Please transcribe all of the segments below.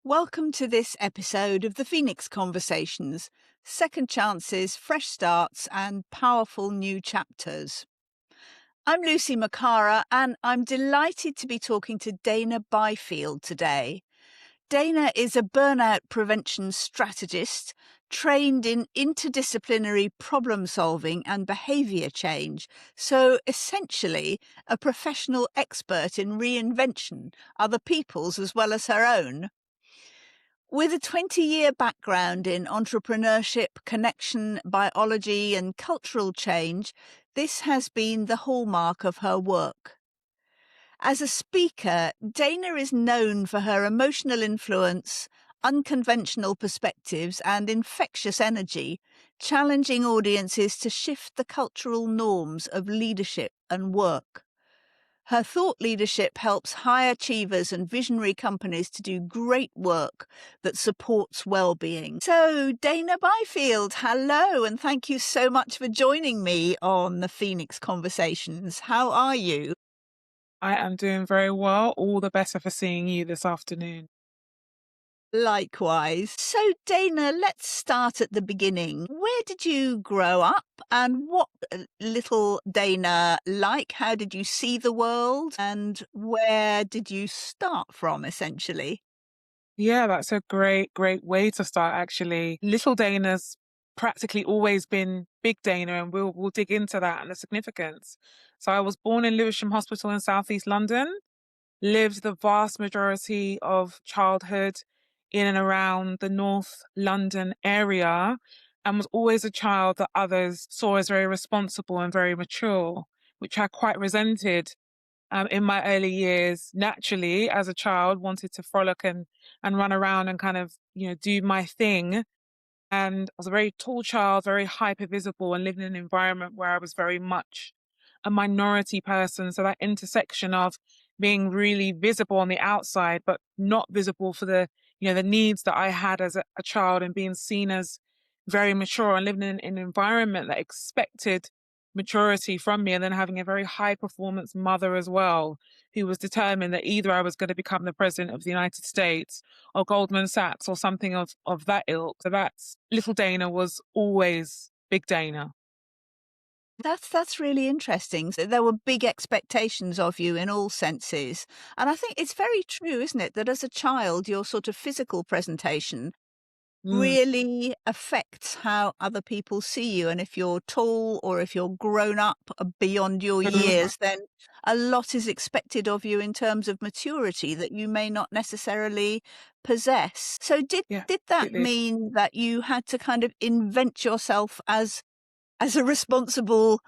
Welcome to this episode of the Phoenix Conversations, second chances, fresh starts, and powerful new chapters. I'm Lucy Macara, and I'm delighted to be talking to Dayna Byfield today. Dayna is a burnout prevention strategist trained in interdisciplinary problem solving and behaviour change, so essentially a professional expert in reinvention, other people's as well as her own. With a 20-year background in entrepreneurship, connection, biology, and cultural change, this has been the hallmark of her work. As a speaker, Dayna is known for her emotional influence, unconventional perspectives, and infectious energy, challenging audiences to shift the cultural norms of leadership and work. Her thought leadership helps high achievers and visionary companies to do great work that supports well-being. So, Dayna Byfield, hello, and thank you so much for joining me on the Phoenix Conversations. How are you? I am doing very well. All the better for seeing you this afternoon. Likewise. So, Dayna, let's start at the beginning. Where did you grow up and what little Dayna like? How did you see the world and where did you start from, essentially? Yeah, that's a great way to start, actually. Little Dana's practically always been Big Dana, and we'll dig into that and the significance. So I was born in Lewisham Hospital in Southeast London, lived the vast majority of childhood in and around the North London area, and was always a child that others saw as very responsible and very mature, which I quite resented in my early years. Naturally, as a child, wanted to frolic and run around and kind of, do my thing. And I was a very tall child, very hyper visible, and lived in an environment where I was very much a minority person. So that intersection of being really visible on the outside, but not visible for the needs that I had as a child, and being seen as very mature and living in an environment that expected maturity from me, and then having a very high performance mother as well, who was determined that either I was going to become the president of the United States or Goldman Sachs or something of that ilk. So that's little Dana was always Big Dana. That's really interesting. So there were big expectations of you in all senses. And I think it's very true, isn't it, that as a child, your sort of physical presentation Mm, really affects how other people see you. And if you're tall or if you're grown up beyond your mm, years, then a lot is expected of you in terms of maturity that you may not necessarily possess. So yeah, did that absolutely. mean that you had to kind of invent yourself as a responsible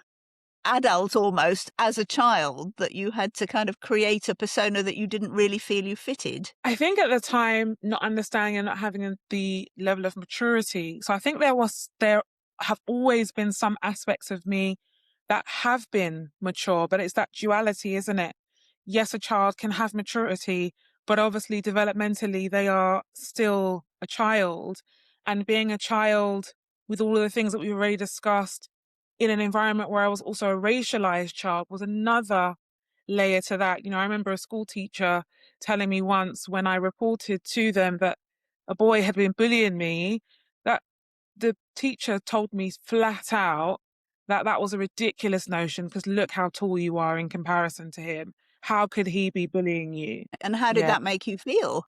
adult almost as a child, that you had to kind of create a persona that you didn't really feel you fitted? I think at the time, not understanding and not having the level of maturity. So I think there have always been some aspects of me that have been mature, but it's that duality, isn't it? Yes, a child can have maturity, but obviously developmentally they are still a child. And being a child with all of the things that we've already discussed in an environment where I was also a racialized child was another layer to that. I remember a school teacher telling me once, when I reported to them that a boy had been bullying me, that the teacher told me flat out that that was a ridiculous notion, because look how tall you are in comparison to him. How could he be bullying you? And how did Yeah. that make you feel?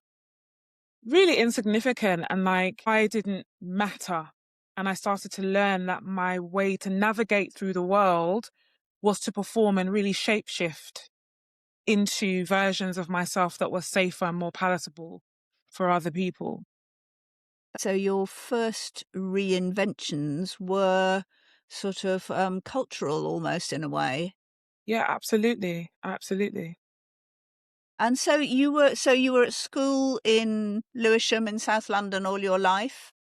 Really insignificant, and like I didn't matter. And I started to learn that my way to navigate through the world was to perform and really shapeshift into versions of myself that were safer and more palatable for other people. So your first reinventions were sort of cultural almost in a way. Yeah, absolutely. Absolutely. And so you were at school in Lewisham in South London all your life?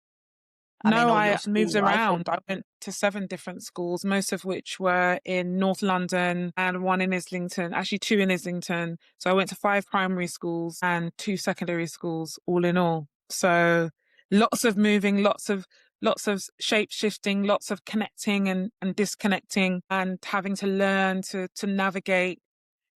I mean, No, all your I moved school life. around. I went to 7 different schools, most of which were in North London and one in Islington, actually 2 in Islington. So I went to 5 primary schools and 2 secondary schools all in all. So lots of moving, lots of shape shifting, lots of connecting and disconnecting, and having to learn to navigate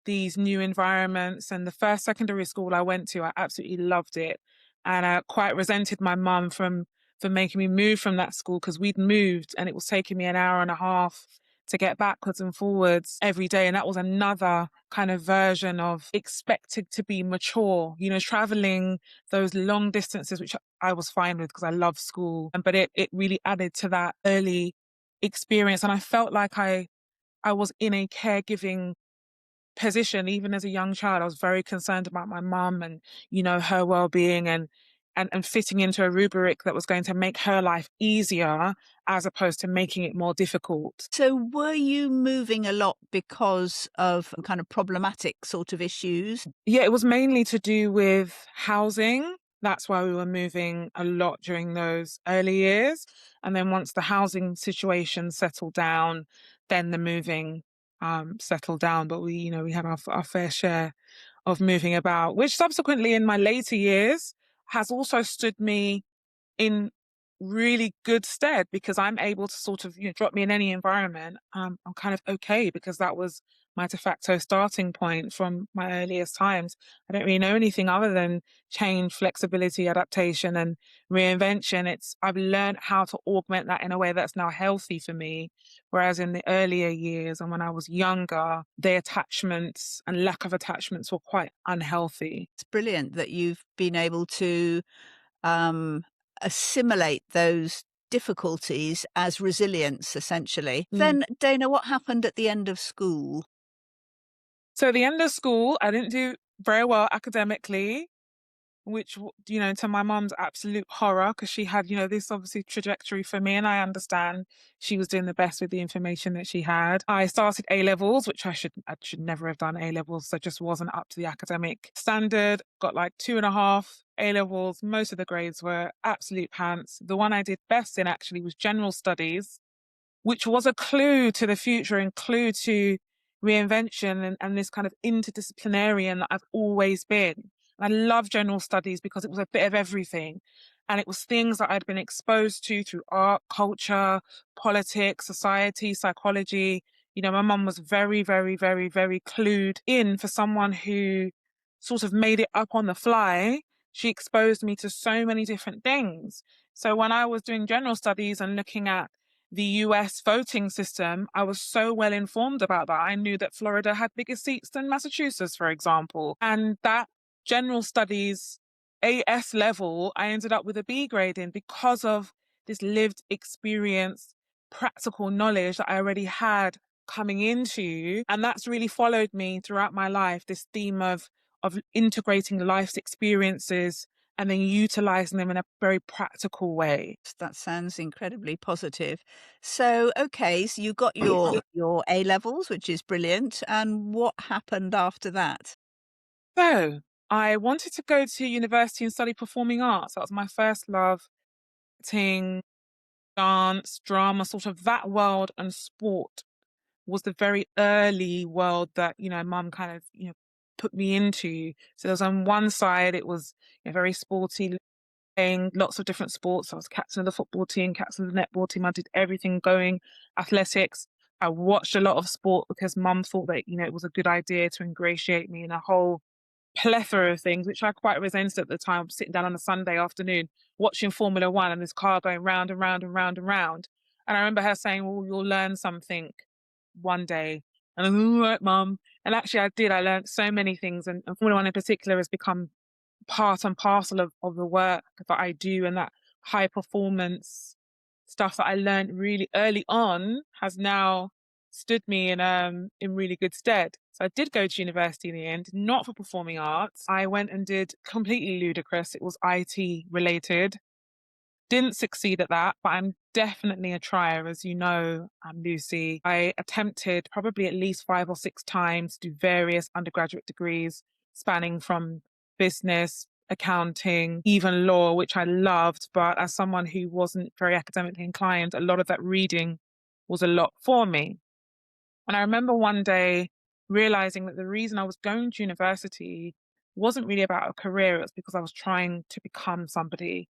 these new environments. And the first secondary school I went to, I absolutely loved it. and I quite resented my mum for making me move from that school, because we'd moved and it was taking me an hour and a half to get backwards and forwards every day. And that was another kind of version of expected to be mature, traveling those long distances, which I was fine with because I love school. But it really added to that early experience. And I felt like I was in a caregiving position. Even as a young child, I was very concerned about my mum and, her well-being, and fitting into a rubric that was going to make her life easier as opposed to making it more difficult. So were you moving a lot because of kind of problematic sort of issues? Yeah, it was mainly to do with housing. That's why we were moving a lot during those early years. And then once the housing situation settled down, then the moving settled down. But we had our fair share of moving about, which subsequently in my later years has also stood me in really good stead, because I'm able to sort of, drop me in any environment. I'm kind of okay, because that was my de facto starting point from my earliest times. I don't really know anything other than change, flexibility, adaptation, and reinvention. I've learned how to augment that in a way that's now healthy for me. Whereas in the earlier years and when I was younger, the attachments and lack of attachments were quite unhealthy. It's brilliant that you've been able to um, assimilate those difficulties as resilience, essentially. Mm. Then, Dana, what happened at the end of school? So at the end of school, I didn't do very well academically, which, to my mum's absolute horror, because she had, this obviously trajectory for me, and I understand she was doing the best with the information that she had. I started A levels, which I should never have done A levels. So just wasn't up to the academic standard. Got like 2.5 A levels. Most of the grades were absolute pants. The one I did best in actually was general studies, which was a clue to the future and clue to reinvention, and this kind of interdisciplinarian that I've always been. I love general studies because it was a bit of everything. And it was things that I'd been exposed to through art, culture, politics, society, psychology. My mum was very, very, very, very clued in. For someone who sort of made it up on the fly, she exposed me to so many different things. So when I was doing general studies and looking at the US voting system, I was so well informed about that. I knew that Florida had bigger seats than Massachusetts, for example. And that general studies AS level, I ended up with a B grade in, because of this lived experience, practical knowledge that I already had coming into. And that's really followed me throughout my life, this theme of integrating life's experiences and then utilizing them in a very practical way. That sounds incredibly positive. So, okay, so you got your A levels, which is brilliant. And what happened after that? So I wanted to go to university and study performing arts. That was my first love. Acting, dance, drama, sort of that world, and sport was the very early world that, mum kind of, put me into. So there was, on one side, it was very sporty, playing lots of different sports. I was captain of the football team, captain of the netball team. I did everything going, athletics. I watched a lot of sport because mum thought that, it was a good idea to ingratiate me in a whole plethora of things, which I quite resented at the time, sitting down on a Sunday afternoon watching Formula One and this car going round and round and round and round. And I remember her saying, well, you'll learn something one day. And I was, all right, mum. And actually I did. I learned so many things. And Formula One in particular has become part and parcel of the work that I do, and that high performance stuff that I learned really early on has now stood me in really good stead. So I did go to university in the end, not for performing arts. I went and did completely ludicrous. It was IT related. Didn't succeed at that, but I'm definitely a trier, as you know, Lucy. I attempted probably at least 5 or 6 times to do various undergraduate degrees, spanning from business, accounting, even law, which I loved. But as someone who wasn't very academically inclined, a lot of that reading was a lot for me. And I remember one day realizing that the reason I was going to university wasn't really about a career, it was because I was trying to become somebody.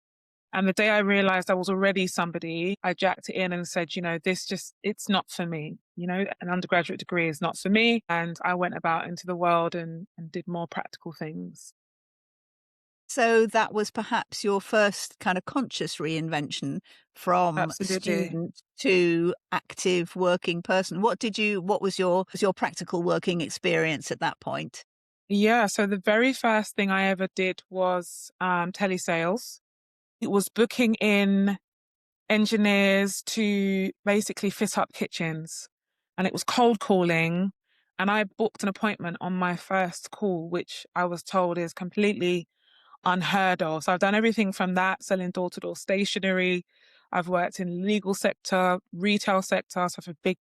And the day I realized I was already somebody, I jacked it in and said, it's not for me. An undergraduate degree is not for me. And I went about into the world and did more practical things. So that was perhaps your first kind of conscious reinvention from Absolutely. student to active working person. What was your practical working experience at that point? Yeah. So the very first thing I ever did was telesales. It was booking in engineers to basically fit up kitchens. And it was cold calling. And I booked an appointment on my first call, which I was told is completely unheard of. So I've done everything from that, selling door-to-door stationery. I've worked in legal sector, retail sector, so for big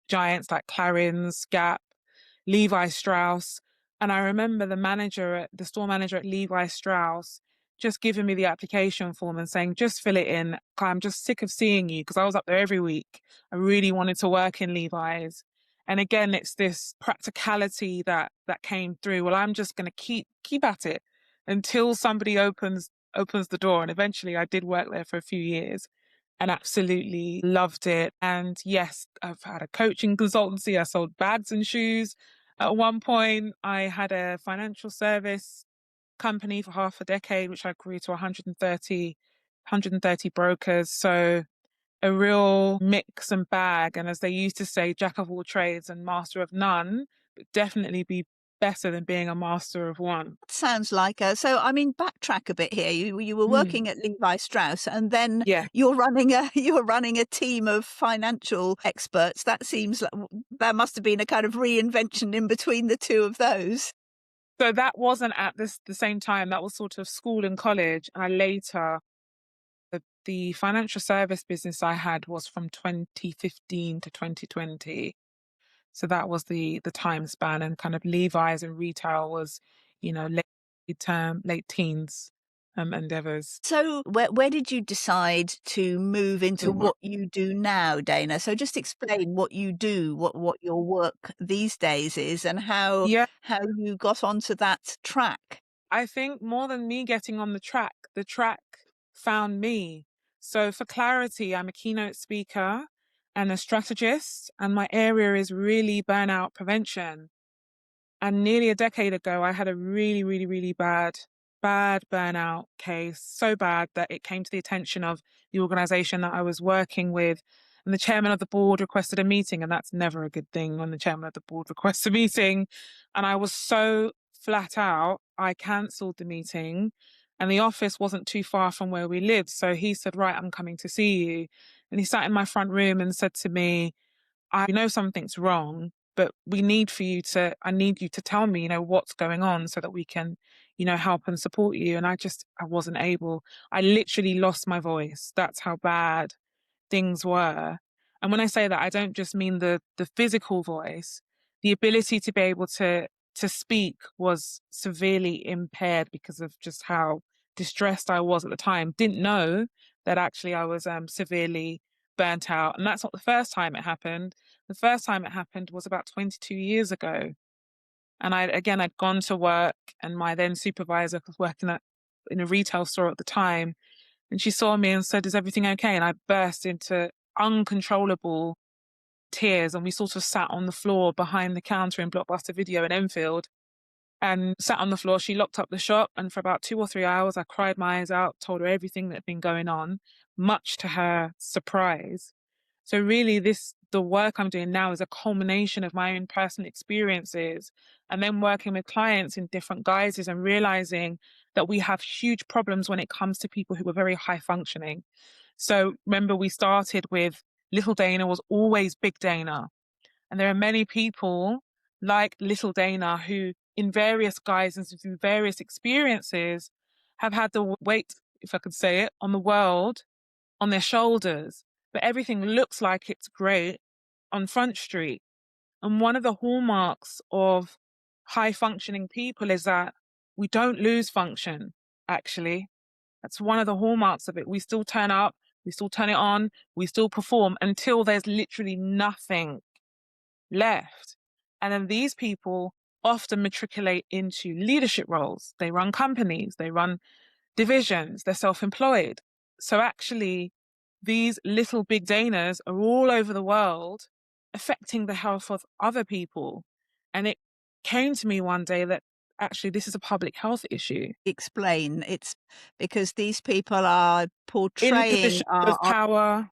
giants like Clarins, Gap, Levi Strauss. And I remember the store manager at Levi Strauss just giving me the application form and saying, just fill it in. I'm just sick of seeing you, because I was up there every week. I really wanted to work in Levi's. And again, it's this practicality that came through. Well, I'm just going to keep at it until somebody opens the door. And eventually I did work there for a few years and absolutely loved it. And yes, I've had a coaching consultancy. I sold bags and shoes. At one point, I had a financial service company for half a decade, which I grew to 130 brokers. So a real mix and bag. And as they used to say, jack of all trades and master of none, but definitely be better than being a master of one. Sounds like so I mean, backtrack a bit here. You were Mm, working at Levi Strauss, and then yeah. you're running a you're running a team of financial experts. That seems like there must have been a kind of reinvention in between the two of those. So that wasn't at the same time. That was sort of school and college. And I later, the financial service business I had was from 2015 to 2020. So that was the time span, and kind of Levi's and retail was, late teens endeavors. So where did you decide to move into what you do now, Dana? So just explain what you do, what your work these days is, and Yeah, how you got onto that track. I think more than me getting on the track found me. So for clarity, I'm a keynote speaker and a strategist, and my area is really burnout prevention. And nearly a decade ago, I had a really, really, really bad burnout case, so bad that it came to the attention of the organization that I was working with. And the chairman of the board requested a meeting, and that's never a good thing when the chairman of the board requests a meeting. And I was so flat out, I cancelled the meeting, and the office wasn't too far from where we lived. So he said, right, I'm coming to see you. And he sat in my front room and said to me, I know something's wrong, but I need you to tell me, what's going on so that we can, help and support you. And I wasn't able. I literally lost my voice. That's how bad things were. And when I say that, I don't just mean the physical voice. The ability to be able to speak was severely impaired because of just how distressed I was at the time. Didn't know that actually I was severely burnt out. And that's not the first time it happened. The first time it happened was about 22 years ago. And I'd gone to work, and my then supervisor was working in a retail store at the time. And she saw me and said, is everything okay? And I burst into uncontrollable tears. And we sort of sat on the floor behind the counter in Blockbuster Video in Enfield and sat on the floor. She locked up the shop. And for about 2 or 3 hours, I cried my eyes out, told her everything that had been going on, much to her surprise. So really the work I'm doing now is a culmination of my own personal experiences, and then working with clients in different guises and realizing that we have huge problems when it comes to people who are very high functioning. So remember, we started with little Dayna was always big Dayna. And there are many people like little Dayna who in various guises and through various experiences have had the weight, if I could say it, on the world on their shoulders, but everything looks like it's great on Front Street. And one of the hallmarks of high functioning people is that we don't lose function, actually. That's one of the hallmarks of it. We still turn up, we still turn it on, we still perform until there's literally nothing left. And then these people often matriculate into leadership roles. They run companies, they run divisions, they're self-employed. So actually, these little big Danas are all over the world affecting the health of other people. And it came to me one day that actually this is a public health issue. Explain. It's because these people are In portraying positions of power,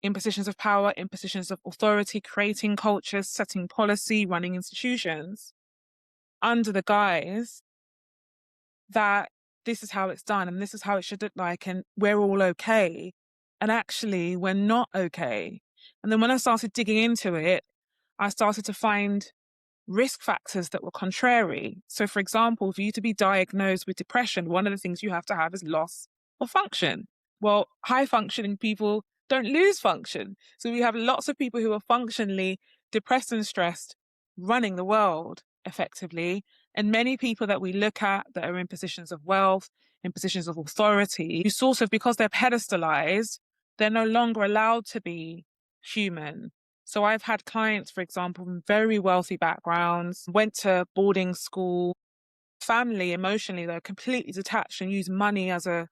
in positions of power, in positions of authority, creating cultures, setting policy, running institutions, under the guise that this is how it's done and this is how it should look like and we're all okay. And actually, we're not okay. And then when I started digging into it, I started to find risk factors that were contrary. So, for example, for you to be diagnosed with depression, one of the things you have to have is loss of function. Well, high functioning people don't lose function. So, we have lots of people who are functionally depressed and stressed running the world effectively. And many people that we look at that are in positions of wealth, in positions of authority, who sort of, because they're pedestalized, they're no longer allowed to be human. So I've had clients, for example, from very wealthy backgrounds, went to boarding school, family emotionally, they're completely detached and use money as a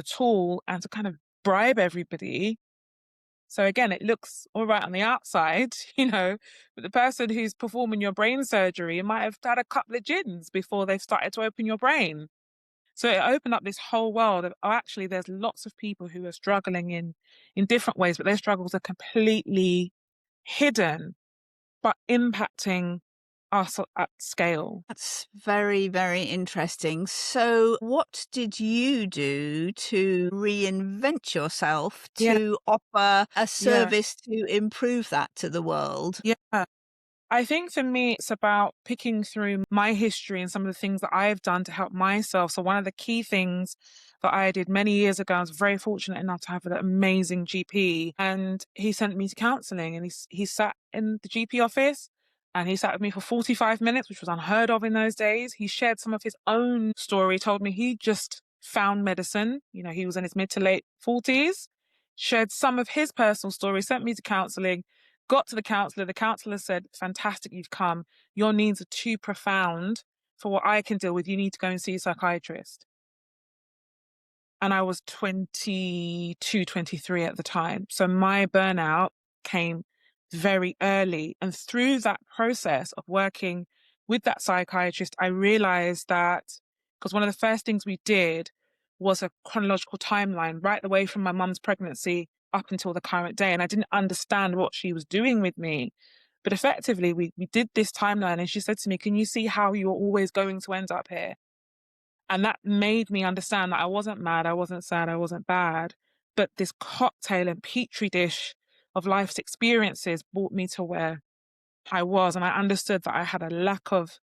tool and to kind of bribe everybody. So again, it looks all right on the outside, but the person who's performing your brain surgery might have had a couple of gins before they've started to open your brain. So it opened up this whole world of, oh, actually, there's lots of people who are struggling in different ways, but their struggles are completely hidden, but impacting us at scale. That's very, very interesting. So, what did you do to reinvent yourself Yeah, to offer a yeah, service to improve that to the world? yeah. I think for me, it's about picking through my history and some of the things that I've done to help myself. So one of the key things that I did many years ago, I was very fortunate enough to have an amazing GP, and he sent me to counselling, and he sat in the GP office and he sat with me for 45 minutes, which was unheard of in those days. He shared some of his own story, told me he just found medicine. He was in his mid to late 40s, shared some of his personal story, sent me to counselling. Got to the counsellor said, fantastic, you've come. Your needs are too profound for what I can deal with. You need to go and see a psychiatrist. And I was 22, 23 at the time. So my burnout came very early. And through that process of working with that psychiatrist, I realized that, because one of the first things we did was a chronological timeline right away from my mum's pregnancy up until the current day. And I didn't understand what she was doing with me. But effectively, we did this timeline, and she said to me, can you see how you're always going to end up here? And that made me understand that I wasn't mad, I wasn't sad, I wasn't bad. But this cocktail and petri dish of life's experiences brought me to where I was. And I understood that I had a lack of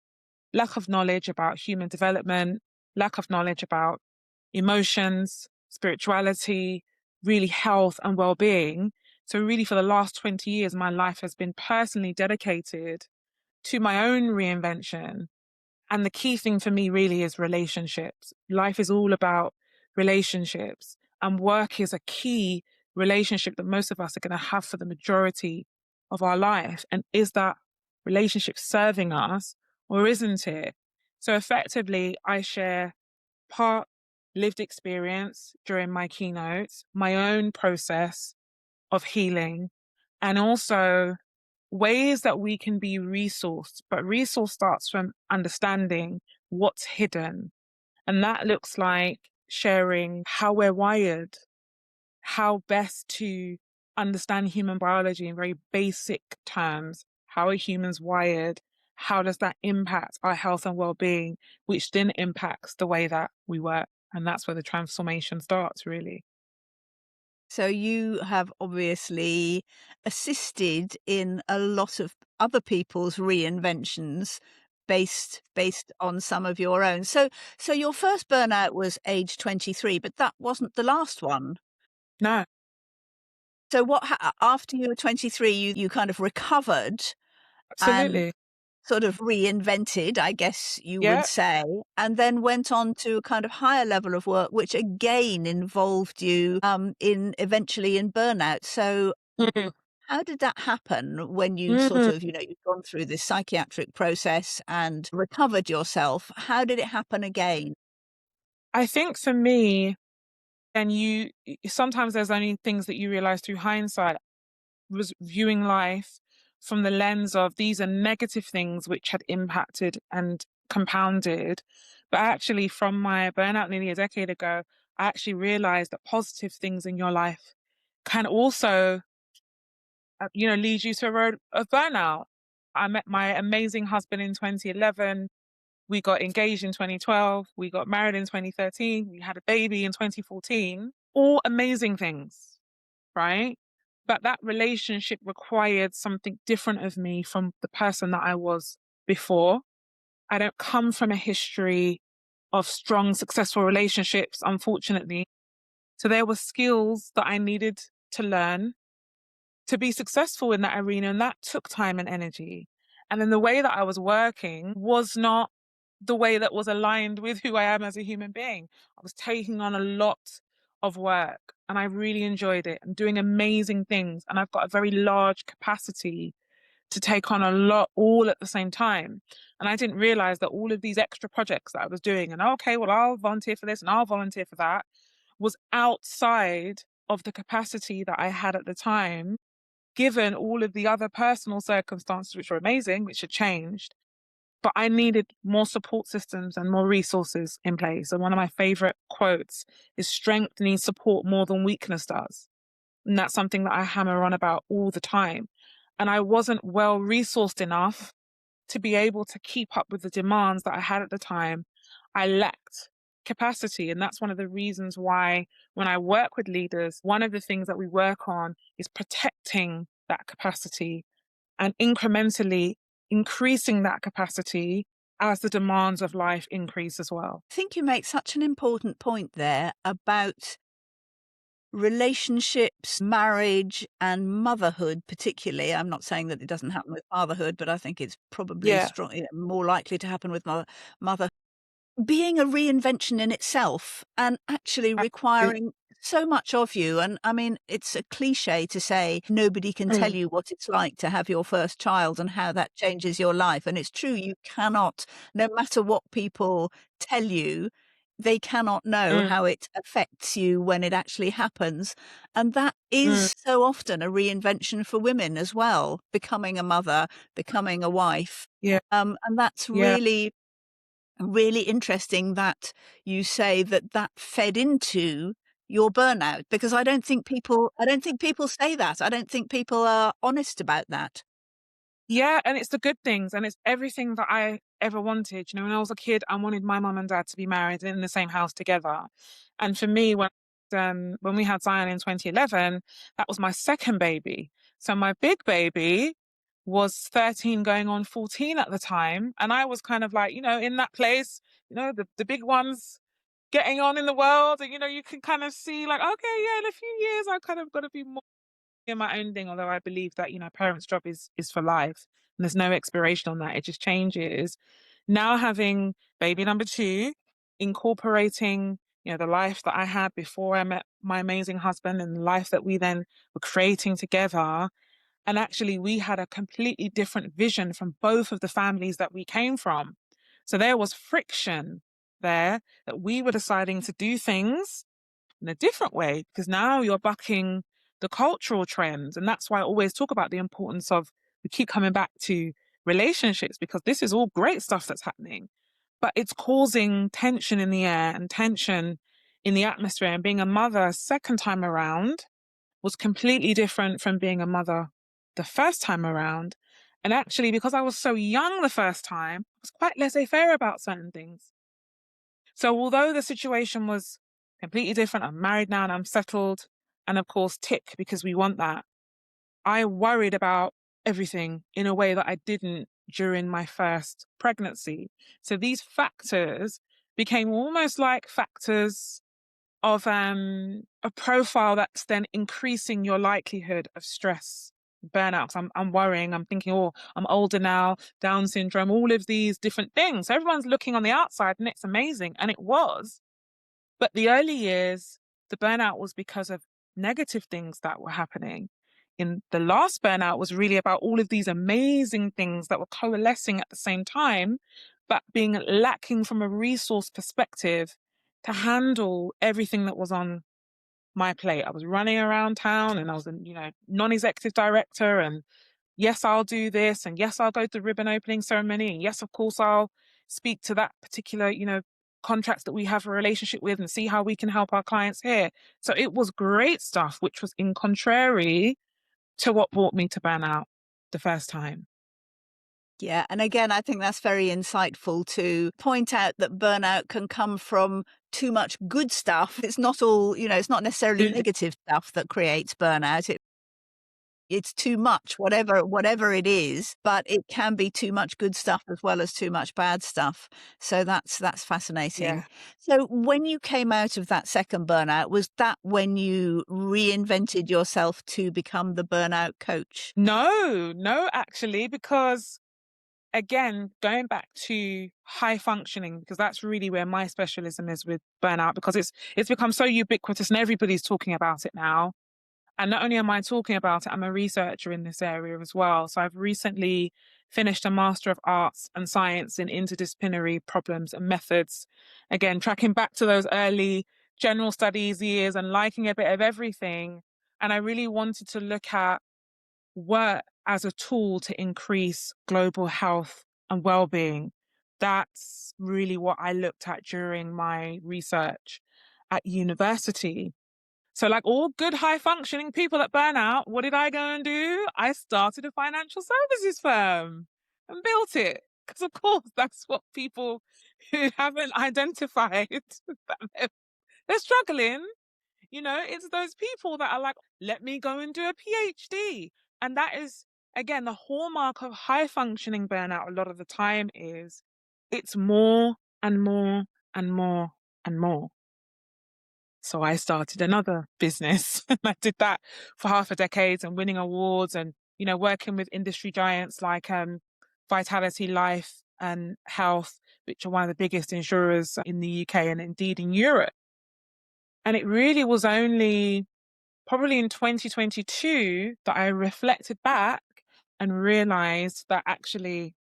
knowledge about human development, lack of knowledge about emotions, spirituality, really health and well-being. So really for the last 20 years, my life has been personally dedicated to my own reinvention. And the key thing for me really is relationships. Life is all about relationships, and work is a key relationship that most of us are going to have for the majority of our life. And is that relationship serving us, or isn't it? So effectively, I share part lived experience during my keynotes, my own process of healing, and also ways that we can be resourced. But resource starts from understanding what's hidden. And that looks like sharing how we're wired, how best to understand human biology in very basic terms. How are humans wired? How does that impact our health and well-being, which then impacts the way that we work? And that's where the transformation starts, really. So, you have obviously assisted in a lot of other people's reinventions based on some of your own. So your first burnout was age 23, but that wasn't the last one. No, So after you were 23, you kind of recovered and absolutely. sort of reinvented, I guess you would Yeah. say, and then went on to a kind of higher level of work, which again involved you in eventually in burnout. So Mhm. how did that happen when you sort Mhm. of, you've gone through this psychiatric process and recovered yourself? How did it happen again? I think for me, and sometimes there's only things that you realize through hindsight. Was viewing life from the lens of these are negative things which had impacted and compounded. But actually, from my burnout nearly a decade ago, I actually realized that positive things in your life can also, lead you to a road of burnout. I met my amazing husband in 2011. We got engaged in 2012. We got married in 2013. We had a baby in 2014. All amazing things, right? But that relationship required something different of me from the person that I was before. I don't come from a history of strong, successful relationships, unfortunately. So there were skills that I needed to learn to be successful in that arena, and that took time and energy. And then the way that I was working was not the way that was aligned with who I am as a human being. I was taking on a lot of work and I really enjoyed it. I'm doing amazing things and I've got a very large capacity to take on a lot all at the same time. And I didn't realize that all of these extra projects that I was doing, and okay, well, I'll volunteer for this and I'll volunteer for that, was outside of the capacity that I had at the time, given all of the other personal circumstances, which were amazing, which had changed. But I needed more support systems and more resources in place. And one of my favorite quotes is strength needs support more than weakness does. And that's something that I hammer on about all the time. And I wasn't well resourced enough to be able to keep up with the demands that I had at the time. I lacked capacity. And that's one of the reasons why when I work with leaders, one of the things that we work on is protecting that capacity and incrementally increasing that capacity as the demands of life increase as well. I think you make such an important point there about relationships, marriage, and motherhood, particularly. I'm not saying that it doesn't happen with fatherhood, but I think it's probably Yeah, more likely to happen with mother. Being a reinvention in itself and actually absolutely. requiring so much of you. And I mean, it's a cliche to say nobody can tell Mm, you what it's like to have your first child and how that changes your life. And it's true, you cannot, no matter what people tell you, they cannot know mm, how it affects you when it actually happens. And that mm. is so often a reinvention for women as well, becoming a mother, becoming a wife. Yeah, And that's yeah. really interesting that you say that that fed into your burnout, because I don't think people say that. I don't think people are honest about that. Yeah, and it's the good things, and it's everything that I ever wanted. When I was a kid, I wanted my mum and dad to be married in the same house together. And for me, when we had Zion in 2011, that was my second baby. So my big baby was 13 going on 14 at the time. And I was kind of like, in that place, the big ones getting on in the world. And, you can kind of see like, okay, yeah, in a few years, I've kind of got to be more in my own thing, although I believe that, parents' job is for life and there's no expiration on that. It just changes. Now having baby number two, incorporating, the life that I had before I met my amazing husband and the life that we then were creating together. And actually we had a completely different vision from both of the families that we came from. So there was friction there that we were deciding to do things in a different way because now you're bucking the cultural trends. And that's why I always talk about the importance of, we keep coming back to relationships because this is all great stuff that's happening, but it's causing tension in the air and tension in the atmosphere. And being a mother second time around was completely different from being a mother the first time around. And actually, because I was so young the first time, I was quite laissez-faire about certain things. So although the situation was completely different, I'm married now and I'm settled, and of course tick because we want that. I worried about everything in a way that I didn't during my first pregnancy. So these factors became almost like factors of a profile that's then increasing your likelihood of stress, burnout. 'Cause I'm worrying, I'm thinking, oh, I'm older now, Down syndrome, all of these different things. So everyone's looking on the outside and it's amazing. And it was. But the early years, the burnout was because of negative things that were happening. In the last burnout was really about all of these amazing things that were coalescing at the same time, but being lacking from a resource perspective to handle everything that was on my plate. I was running around town and I was a, non-executive director, and yes, I'll do this, and yes, I'll go to the ribbon opening ceremony, and yes, of course, I'll speak to that particular, contracts that we have a relationship with and see how we can help our clients here. So it was great stuff, which was in contrary to what brought me to burnout the first time. Yeah. And again, I think that's very insightful to point out that burnout can come from too much good stuff. It's not all, it's not necessarily negative stuff that creates burnout. It's too much, whatever it is, but it can be too much good stuff as well as too much bad stuff. So that's fascinating. Yeah. So when you came out of that second burnout, was that when you reinvented yourself to become the burnout coach? No, actually, because again, going back to high functioning, because that's really where my specialism is with burnout, because it's become so ubiquitous and everybody's talking about it now. And not only am I talking about it, I'm a researcher in this area as well. So I've recently finished a Master of Arts and Science in interdisciplinary problems and methods. Again, tracking back to those early general studies years and liking a bit of everything. And I really wanted to look at work as a tool to increase global health and well-being. That's really what I looked at during my research at university. So like all good high functioning people that burn out, what did I go and do? I started a financial services firm and built it. Because of course that's what people who haven't identified that they're struggling, it's those people that are like, let me go and do a PhD. And that is, again, the hallmark of high functioning burnout a lot of the time is it's more and more and more and more. So I started another business. I did that for half a decade and winning awards and, working with industry giants like Vitality Life and Health, which are one of the biggest insurers in the UK and indeed in Europe. And it really was only probably in 2022 that I reflected back and realized that actually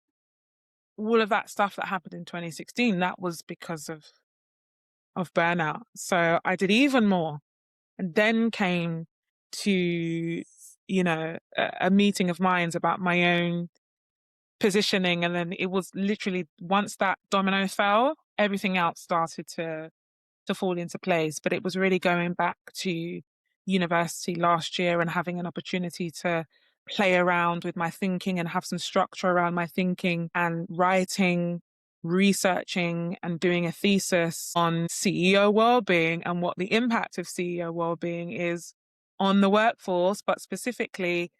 all of that stuff that happened in 2016, that was because of burnout. So I did even more and then came to, a meeting of minds about my own positioning. And then it was literally once that domino fell, everything else started to fall into place. But it was really going back to university last year and having an opportunity to play around with my thinking and have some structure around my thinking and writing, researching and doing a thesis on CEO well-being and what the impact of CEO well-being is on the workforce, but specifically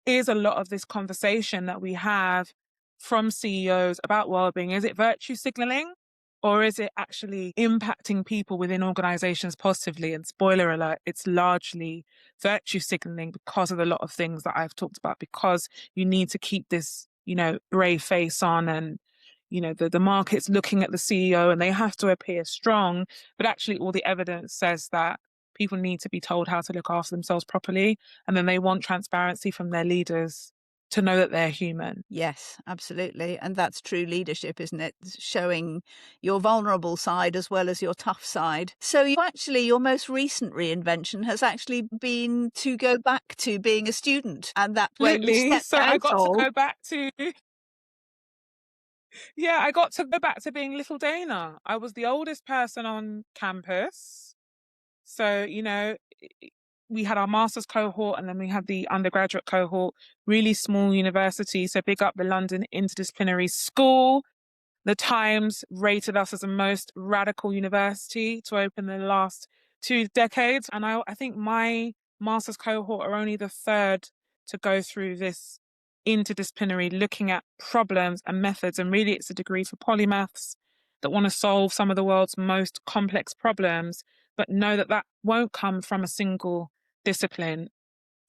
is a lot of this conversation that we have from CEOs about well-being. Is it virtue signaling or is it actually impacting people within organizations positively? And spoiler alert, it's largely virtue signaling because of a lot of things that I've talked about, because you need to keep this, brave face on and, the market's looking at the CEO and they have to appear strong. But actually all the evidence says that people need to be told how to look after themselves properly. And then they want transparency from their leaders to know that they're human. Yes, absolutely. And that's true leadership, isn't it? Showing your vulnerable side as well as your tough side. So your most recent reinvention has actually been to go back to being a student. And that's where you Absolutely. stepped So I out got to of. go back to, yeah, I got to go back to being little Dayna. I was the oldest person on campus. So, we had our master's cohort and then we had the undergraduate cohort, really small university. So big up the London Interdisciplinary School. The Times rated us as the most radical university to open in the last 2 decades. And I think my master's cohort are only the third to go through this interdisciplinary, looking at problems and methods. And really, it's a degree for polymaths that want to solve some of the world's most complex problems, but know that that won't come from a single discipline.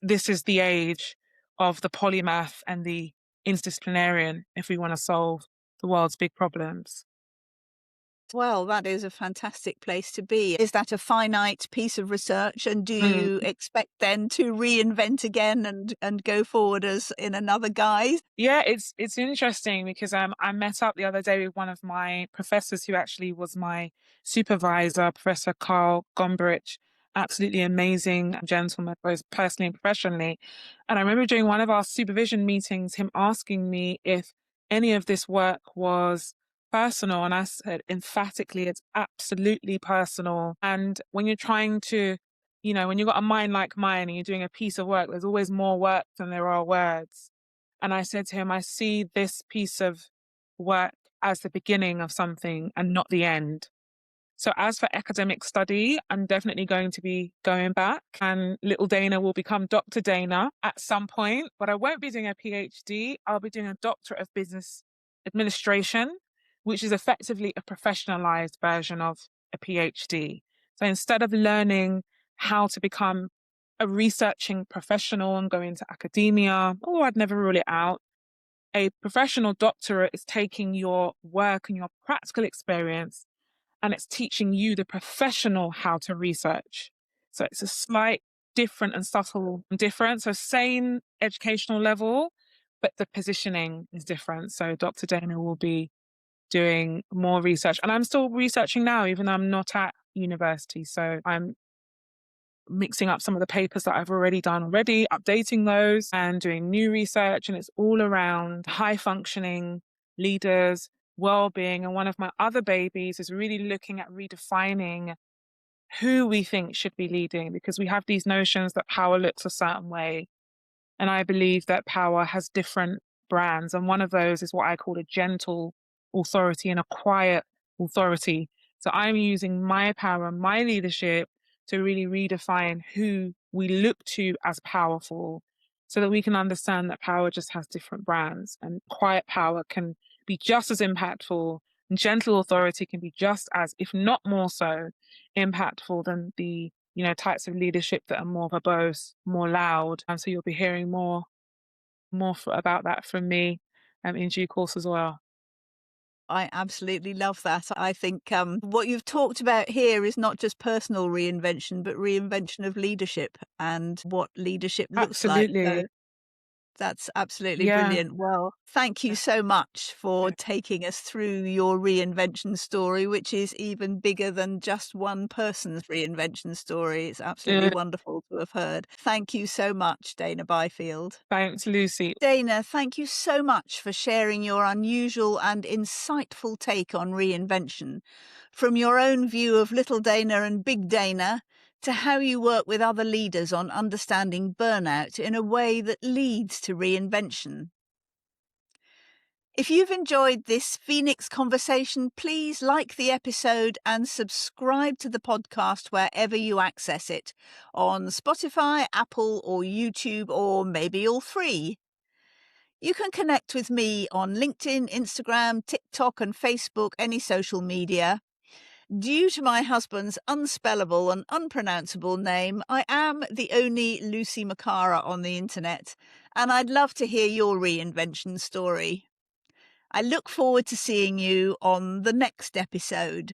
This is the age of the polymath and the interdisciplinarian if we want to solve the world's big problems. Well, that is a fantastic place to be. Is that a finite piece of research? And do Mm. you expect then to reinvent again and go forward as in another guise? Yeah, it's interesting because I met up the other day with one of my professors who actually was my supervisor, Professor Carl Gombrich, absolutely amazing gentleman, both personally and professionally. And I remember during one of our supervision meetings, him asking me if any of this work was personal. And I said emphatically, it's absolutely personal. And when you're trying to, when you've got a mind like mine and you're doing a piece of work, there's always more work than there are words. And I said to him, I see this piece of work as the beginning of something and not the end. So as for academic study, I'm definitely going to be going back, and little Dayna will become Dr. Dayna at some point, but I won't be doing a PhD. I'll be doing a Doctorate of Business Administration, which is effectively a professionalized version of a PhD. So instead of learning how to become a researching professional and go into academia, I'd never rule it out. A professional doctorate is taking your work and your practical experience, and it's teaching you, the professional, how to research. So it's a slight different and subtle difference. So same educational level, but the positioning is different. So Dr. Dayna will be doing more research, and I'm still researching now, even though I'm not at university. So I'm mixing up some of the papers that I've already done, updating those and doing new research. And it's all around high functioning leaders, well-being. And one of my other babies is really looking at redefining who we think should be leading, because we have these notions that power looks a certain way. And I believe that power has different brands. And one of those is what I call a gentle authority and a quiet authority. So I'm using my power and my leadership to really redefine who we look to as powerful, so that we can understand that power just has different brands, and quiet power can be just as impactful, and gentle authority can be just as, if not more so, impactful than the types of leadership that are more verbose, more loud. And so you'll be hearing more about that from me in due course as well. I absolutely love that. I think what you've talked about here is not just personal reinvention, but reinvention of leadership and what leadership looks like. Absolutely. So that's absolutely Yeah. brilliant. Well, thank you so much for taking us through your reinvention story, which is even bigger than just one person's reinvention story. It's absolutely wonderful to have heard. Thank you so much, Dayna Byfield. Thanks, Lucy. Dayna, thank you so much for sharing your unusual and insightful take on reinvention, from your own view of little Dayna and big Dayna to how you work with other leaders on understanding burnout in a way that leads to reinvention. If you've enjoyed this Phoenix conversation, please like the episode and subscribe to the podcast wherever you access it, on Spotify, Apple, or YouTube, or maybe all three. You can connect with me on LinkedIn, Instagram, TikTok, and Facebook, any social media. Due to my husband's unspellable and unpronounceable name, I am the only Lucy Makara on the internet, and I'd love to hear your reinvention story. I look forward to seeing you on the next episode.